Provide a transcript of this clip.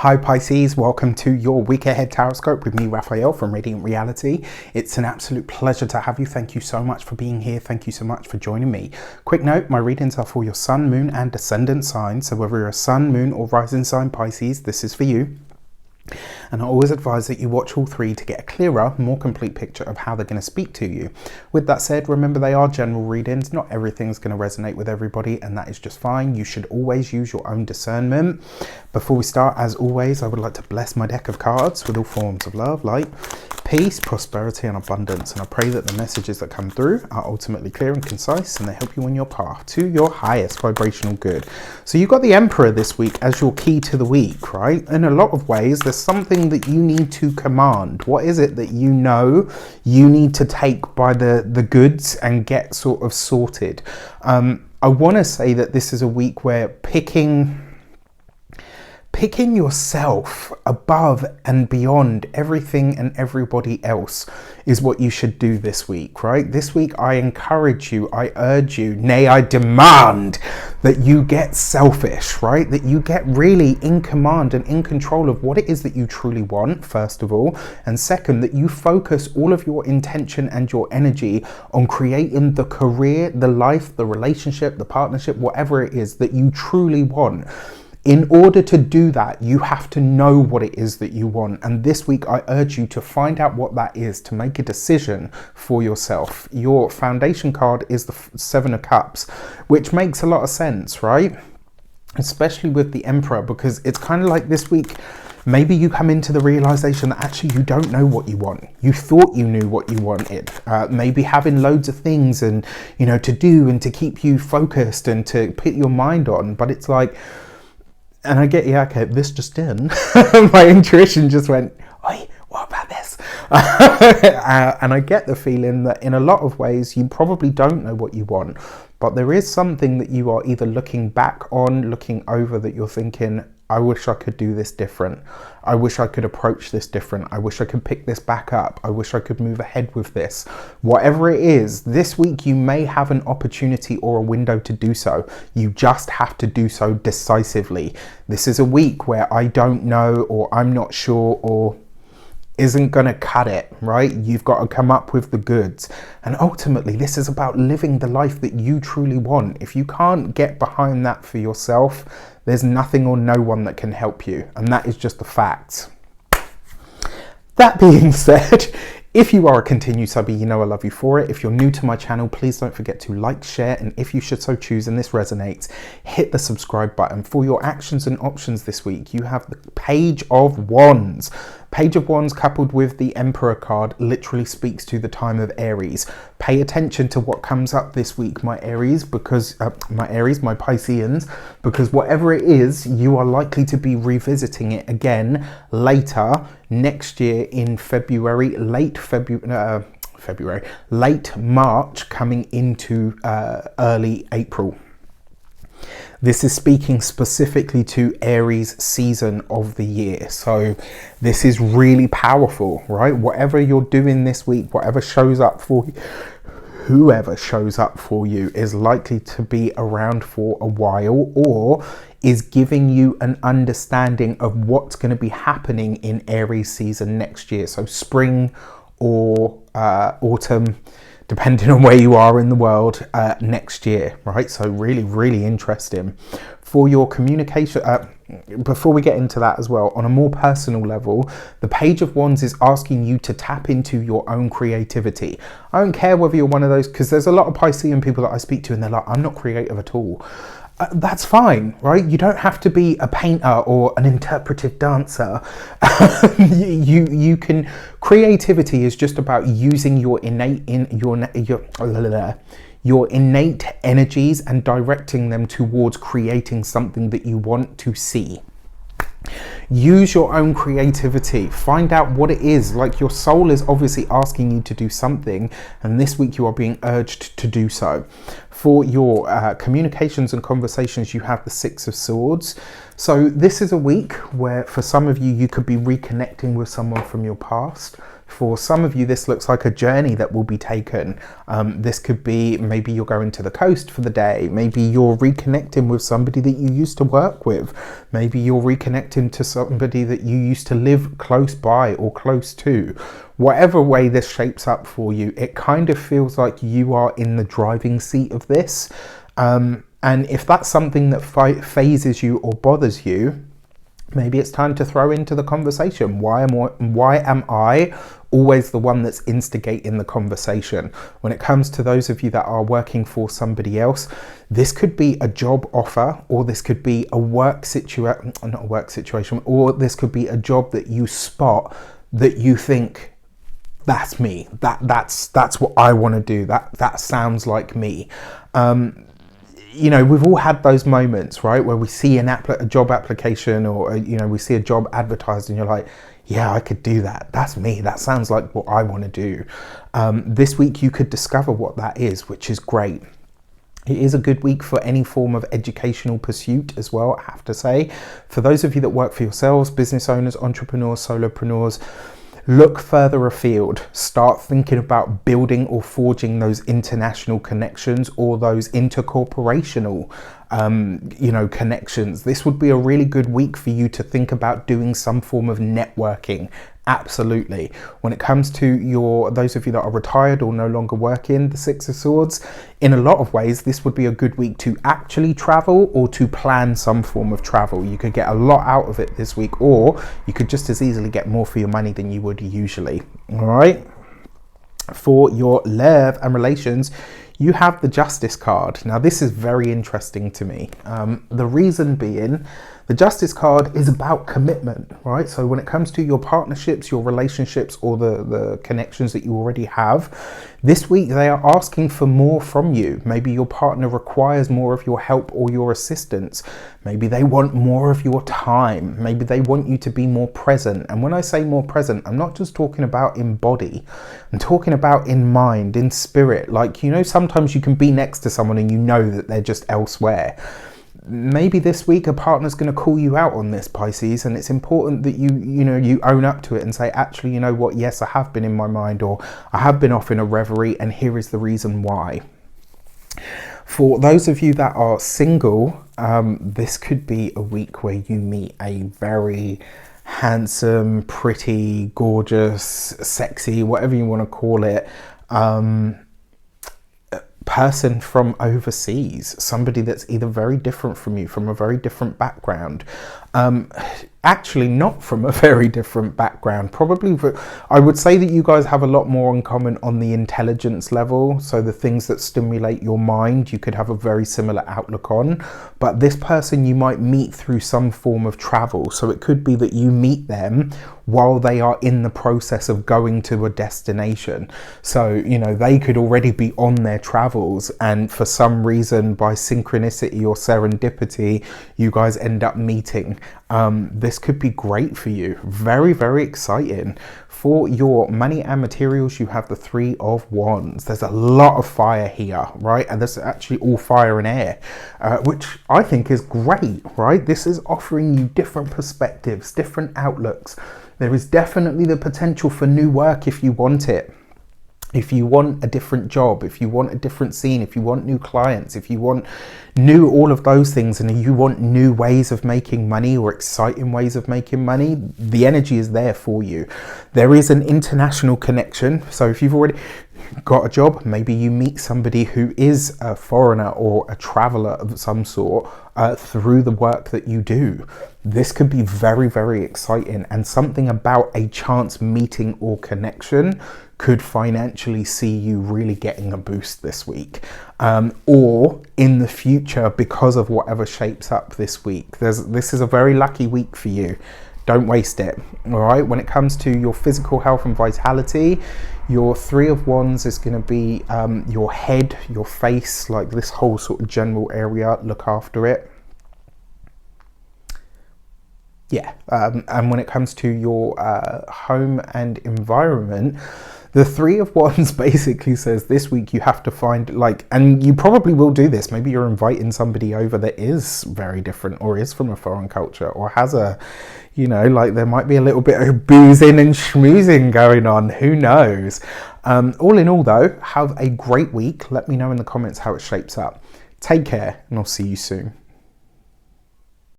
Hi Pisces, welcome to your week ahead tarot with me, Raphael from Radiant Reality. It's an absolute pleasure to have you. Thank you so much for being here. Thank you so much for joining me. Quick note, my readings are for your sun, moon and ascendant signs. So whether you're a sun, moon or rising sign Pisces, this is for you. And I always advise that you watch all three to get a clearer, more complete picture of how they're going to speak to you. With that said, remember they are general readings. Not everything's going to resonate with everybody, and that is just fine. You should always use your own discernment. Before we start, as always, I would like to bless my deck of cards with all forms of love, light, peace, prosperity and abundance. And I pray that the messages that come through are ultimately clear and concise, and they help you on your path to your highest vibrational good. So you've got the Emperor this week as your key to the week, right? In a lot of ways, there's something that you need to command. What is it that you know you need to take by the goods and get sort of sorted? I want to say that this is a week where picking yourself above and beyond everything and everybody else is what you should do this week, right? This week I encourage you, I urge you, nay, I demand that you get selfish, right? That you get really in command and in control of what it is that you truly want, first of all. And second, that you focus all of your intention and your energy on creating the career, the life, the relationship, the partnership, whatever it is that you truly want. In order to do that, you have to know what it is that you want. And this week, I urge you to find out what that is, to make a decision for yourself. Your foundation card is the Seven of Cups, which makes a lot of sense, right? Especially with the Emperor, because it's kind of like this week, maybe you come into the realization that actually you don't know what you want. You thought you knew what you wanted. Maybe having loads of things and, to do and to keep you focused and to put your mind on. But it's like, and I get, yeah, okay, this just in. My intuition just went, oi, what about this? And I get the feeling that in a lot of ways, you probably don't know what you want, but there is something that you are either looking back on, looking over, that you're thinking, I wish I could do this different. I wish I could approach this different. I wish I could pick this back up. I wish I could move ahead with this. Whatever it is, this week you may have an opportunity or a window to do so. You just have to do so decisively. This is a week where I don't know, or I'm not sure, or isn't going to cut it, right? You've got to come up with the goods. And ultimately, this is about living the life that you truly want. If you can't get behind that for yourself, there's nothing or no one that can help you. And that is just the facts. That being said, if you are a continued subby, you know I love you for it. If you're new to my channel, please don't forget to like, share, and if you should so choose and this resonates, hit the subscribe button. For your actions and options this week, you have the Page of Wands. Page of Wands coupled with the Emperor card literally speaks to the time of Aries. Pay attention to what comes up this week, my Aries, because my Pisceans, because whatever it is, you are likely to be revisiting it again later next year in February, late March, coming into early April. This is speaking specifically to Aries season of the year. So this is really powerful, right? Whatever you're doing this week, whatever shows up for you, whoever shows up for you is likely to be around for a while, or is giving you an understanding of what's going to be happening in Aries season next year. So spring or autumn, depending on where you are in the world next year, right? So really, really interesting. For your communication, before we get into that as well, on a more personal level, the Page of Wands is asking you to tap into your own creativity. I don't care whether you're one of those, because there's a lot of Piscean people that I speak to and they're like, I'm not creative at all. That's fine, right? You don't have to be a painter or an interpretive dancer. You can. Creativity is just about using your innate energies and directing them towards creating something that you want to see. Use your own creativity. Find out what it is. Like, your soul is obviously asking you to do something, and this week you are being urged to do so. For your communications and conversations, you have the Six of Swords. So this is a week where for some of you, you could be reconnecting with someone from your past. For some of you, this looks like a journey that will be taken. This could be maybe you're going to the coast for the day. Maybe you're reconnecting with somebody that you used to work with. Maybe you're reconnecting to somebody that you used to live close by or close to. Whatever way this shapes up for you, it kind of feels like you are in the driving seat of this. And if that's something that phases you or bothers you, maybe it's time to throw into the conversation. Why am I always the one that's instigating the conversation? When it comes to those of you that are working for somebody else, this could be a job offer, or this could be a not a work situation, or this could be a job that you spot that you think, that's me. That's what I want to do. That sounds like me. You know, we've all had those moments, right, where we see a job application, or we see a job advertised, and you're like, yeah, I could do that. That's me. That sounds like what I want to do. This week you could discover what that is, which is great. It is a good week for any form of educational pursuit as well, I have to say. For those of you that work for yourselves, business owners, entrepreneurs, solopreneurs, look further afield. Start thinking about building or forging those international connections, or those intercorporational connections. This would be a really good week for you to think about doing some form of networking. Absolutely. When it comes to those of you that are retired or no longer working, the Six of Swords, in a lot of ways, this would be a good week to actually travel or to plan some form of travel. You could get a lot out of it this week, or you could just as easily get more for your money than you would usually. All right. For your love and relations, you have the Justice card. Now, this is very interesting to me. The reason being, the Justice card is about commitment, right? So when it comes to your partnerships, your relationships, or the connections that you already have, this week they are asking for more from you. Maybe your partner requires more of your help or your assistance. Maybe they want more of your time. Maybe they want you to be more present. And when I say more present, I'm not just talking about in body. I'm talking about in mind, in spirit. Like, sometimes you can be next to someone and you know that they're just elsewhere. Maybe this week a partner's going to call you out on this, Pisces, and it's important that you own up to it and say, actually, you know what, yes, I have been in my mind, or I have been off in a reverie, and here is the reason why. For those of you that are single, this could be a week where you meet a very handsome, pretty, gorgeous, sexy, whatever you want to call it, person from overseas, somebody that's either very different from you, from a very different background, actually not from a very different background, probably. I would say that you guys have a lot more in common on the intelligence level, so the things that stimulate your mind you could have a very similar outlook on. But this person you might meet through some form of travel, so it could be that you meet them while they are in the process of going to a destination. So they could already be on their travels, and for some reason, by synchronicity or serendipity, you guys end up meeting. This could be great for you. Very, very exciting. For your money and materials, you have the Three of Wands. There's a lot of fire here, right? And this is actually all fire and air, which I think is great, right? This is offering you different perspectives, different outlooks. There is definitely the potential for new work if you want it. If you want a different job, if you want a different scene, if you want new clients, if you want new all of those things, and you want new ways of making money or exciting ways of making money, the energy is there for you. There is an international connection. So if you've already got a job, maybe you meet somebody who is a foreigner or a traveler of some sort through the work that you do. This could be very, very exciting, and something about a chance meeting or connection could financially see you really getting a boost this week, or in the future because of whatever shapes up this week. This is a very lucky week for you. Don't waste it. All right. When it comes to your physical health and vitality, your Three of Wands is going to be your head, your face, like this whole sort of general area. Look after it. Yeah, and when it comes to your home and environment, the Three of Wands basically says this week you have to find, like, and you probably will do this, maybe you're inviting somebody over that is very different or is from a foreign culture or has a, you know, like there might be a little bit of boozing and schmoozing going on, who knows. All in all though, have a great week. Let me know in the comments how it shapes up. Take care and I'll see you soon.